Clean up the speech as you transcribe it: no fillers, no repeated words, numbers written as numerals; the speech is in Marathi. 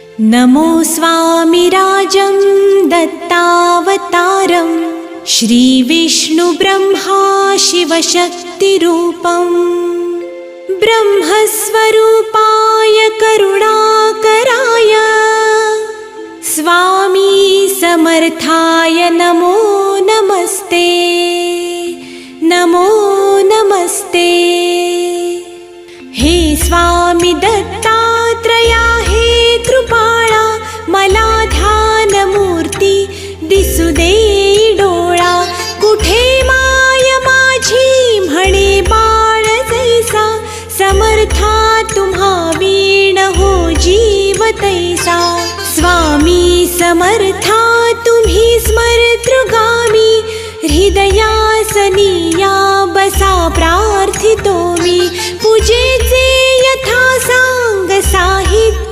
नमो स्वामिराजं दत्तावतारं श्रीविष्णुब्रह्मा शिवशक्तिरूपं ब्रह्मस्वरूपाय करुणाकराय स्वामी समर्थाय नमो नमस्ते नमो नमस्ते। हे स्वामी दत्तात्रया हे कृपाळा मला ध्यानमूर्ती दिसू दे डोळा कुठे माय माझी म्हणे बाळ जैसा समर्था तुम्हा वीण हो जीव तैसा स्वामी समर्था तुम्ही स्मरतृगामी हृदयासनिया बसा प्रार्थितो मी पूजेचे यथा सांग साहित्य